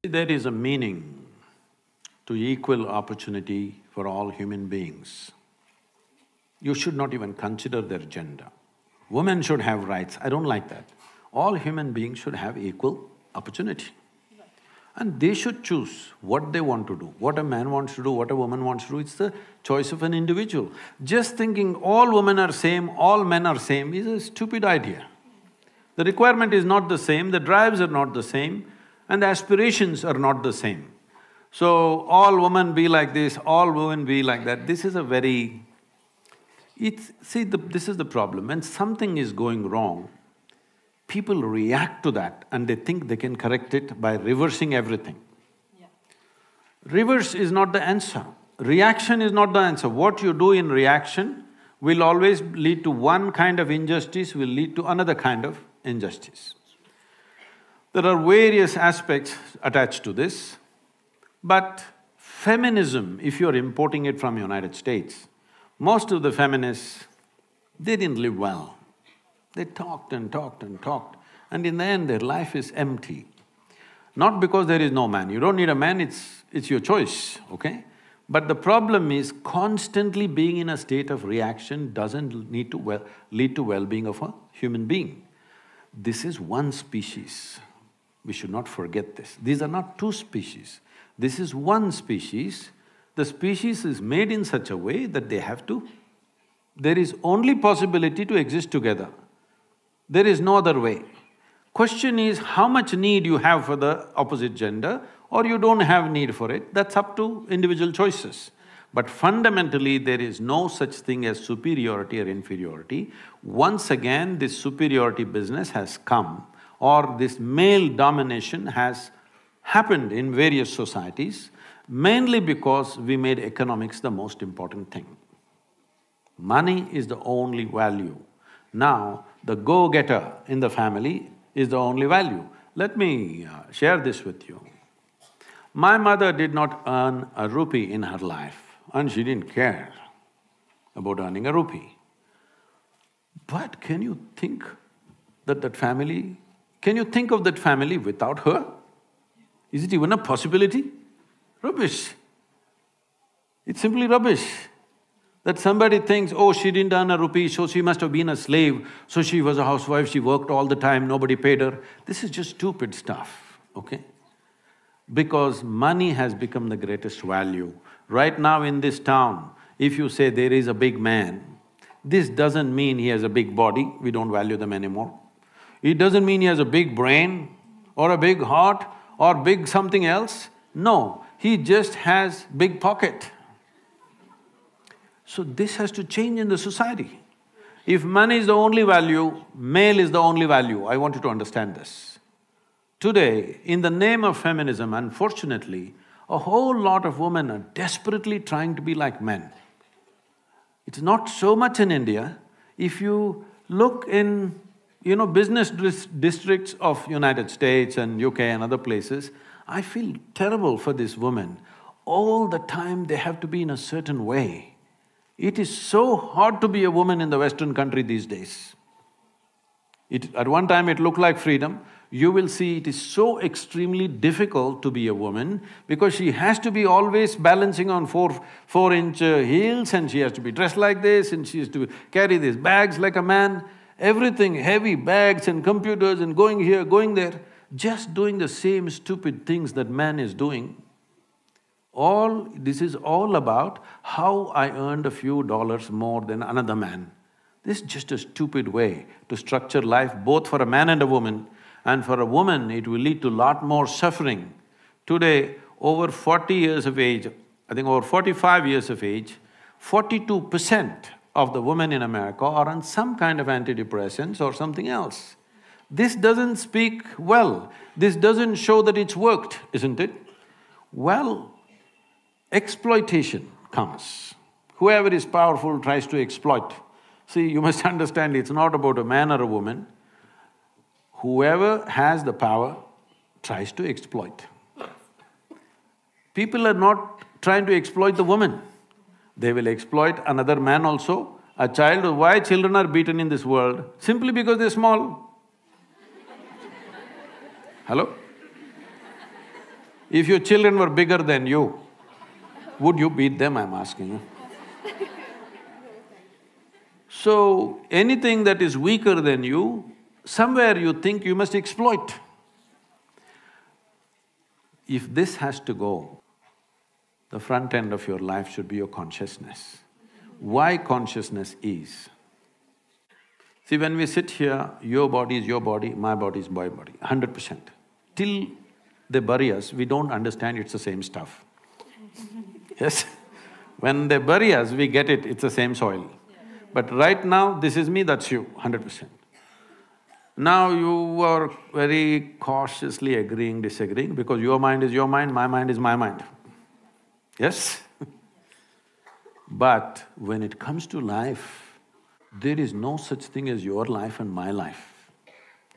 There is a meaning to equal opportunity for all human beings. You should not even consider their gender. Women should have rights, I don't like that. All human beings should have equal opportunity. And they should choose what they want to do. What a man wants to do, what a woman wants to do, it's the choice of an individual. Just thinking all women are same, all men are same is a stupid idea. The requirement is not the same, the drives are not the same, and the aspirations are not the same. So, all women be like this, all women be like that, this is a very… this is the problem, when something is going wrong, people react to that and they think they can correct it by reversing everything. Yeah. Reverse is not the answer, reaction is not the answer. What you do in reaction will always lead to one kind of injustice, will lead to another kind of injustice. There are various aspects attached to this, but feminism, if you're importing it from United States, most of the feminists, they didn't live well. They talked and talked and talked, and in the end their life is empty. Not because there is no man, you don't need a man, it's your choice, okay? But the problem is constantly being in a state of reaction doesn't lead to well-being of a human being. This is one species, we should not forget this. These are not two species, this is one species. The species is made in such a way that they have to… there is only possibility to exist together. There is no other way. Question is how much need you have for the opposite gender or you don't have need for it, that's up to individual choices. But fundamentally, there is no such thing as superiority or inferiority. Once again, this superiority business has come, or this male domination has happened in various societies, mainly because we made economics the most important thing. Money is the only value. Now, the go-getter in the family is the only value. Let me share this with you. My mother did not earn a rupee in her life and she didn't care about earning a rupee. But can you think can you think of that family without her? Is it even a possibility? Rubbish. It's simply rubbish. That somebody thinks, oh, she didn't earn a rupee, so she must have been a slave, so she was a housewife, she worked all the time, nobody paid her. This is just stupid stuff, okay? Because money has become the greatest value. Right now in this town, if you say there is a big man, this doesn't mean he has a big body, we don't value them anymore. It doesn't mean he has a big brain or a big heart or big something else. No, he just has big pocket. So this has to change in the society. If money is the only value, male is the only value, I want you to understand this. Today, in the name of feminism, unfortunately, a whole lot of women are desperately trying to be like men. It's not so much in India. If you look in, business districts of United States and UK and other places, I feel terrible for these women. All the time they have to be in a certain way. It is so hard to be a woman in the Western country these days. At one time it looked like freedom, you will see it is so extremely difficult to be a woman because she has to be always balancing on four-inch heels and she has to be dressed like this and she has to carry these bags like a man, everything, heavy bags and computers and going here, going there, just doing the same stupid things that man is doing. This is all about how I earned a few dollars more than another man. This is just a stupid way to structure life both for a man and a woman, and for a woman it will lead to lot more suffering. Today, over 40 years of age, I think over 45 years of age, 42% of the women in America are on some kind of antidepressants or something else. This doesn't speak well, this doesn't show that it's worked, isn't it? Well, exploitation comes. Whoever is powerful tries to exploit. See, you must understand it's not about a man or a woman. Whoever has the power tries to exploit. People are not trying to exploit the woman. They will exploit another man also, a child. Why children are beaten in this world? Simply because they're small. Hello? If your children were bigger than you, would you beat them, I'm asking you? So, anything that is weaker than you, somewhere you think you must exploit. If this has to go, the front end of your life should be your consciousness. Why consciousness is? See, when we sit here, your body is your body, my body is my body, 100%. Till they bury us, we don't understand it's the same stuff. Yes? When they bury us, we get it, it's the same soil. But right now, this is me, that's you, 100%. Now you are very cautiously agreeing, disagreeing, because your mind is your mind, my mind is my mind. Yes? But when it comes to life, there is no such thing as your life and my life.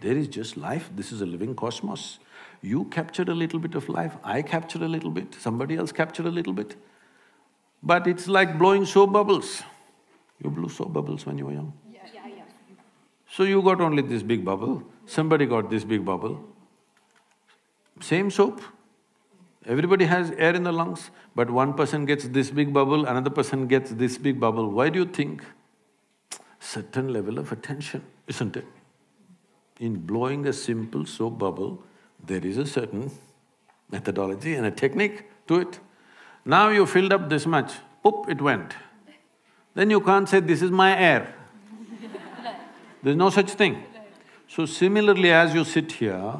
There is just life, this is a living cosmos. You captured a little bit of life, I captured a little bit, somebody else captured a little bit. But it's like blowing soap bubbles. You blew soap bubbles when you were young? Yeah. So you got only this big bubble, somebody got this big bubble. Same soap. Everybody has air in the lungs, but one person gets this big bubble, another person gets this big bubble. Why do you think? Certain level of attention, isn't it? In blowing a simple soap bubble, there is a certain methodology and a technique to it. Now you filled up this much, poop, it went. Then you can't say, this is my air. There's no such thing. So similarly, as you sit here,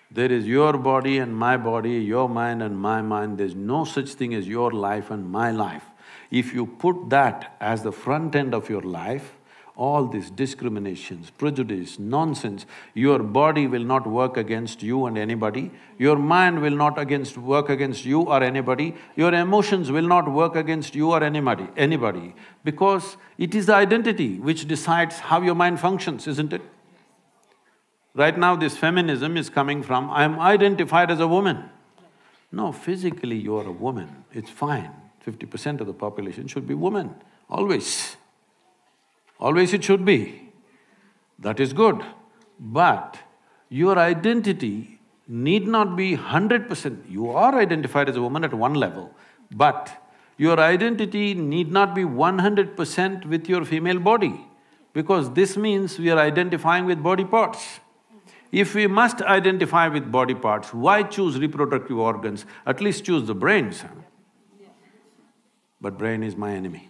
there is your body and my body, your mind and my mind, there's no such thing as your life and my life. If you put that as the front end of your life, all these discriminations, prejudice, nonsense, your body will not work against you and anybody, your mind will not work against you or anybody, your emotions will not work against you or anybody, because it is the identity which decides how your mind functions, isn't it? Right now this feminism is coming from, I am identified as a woman. No, physically you're a woman, it's fine. 50% of the population should be women, always. Always it should be. That is good. But your identity need not be 100%. You are identified as a woman at one level, but your identity need not be 100% with your female body, because this means we are identifying with body parts. If we must identify with body parts, why choose reproductive organs? At least choose the brains. But brain is my enemy.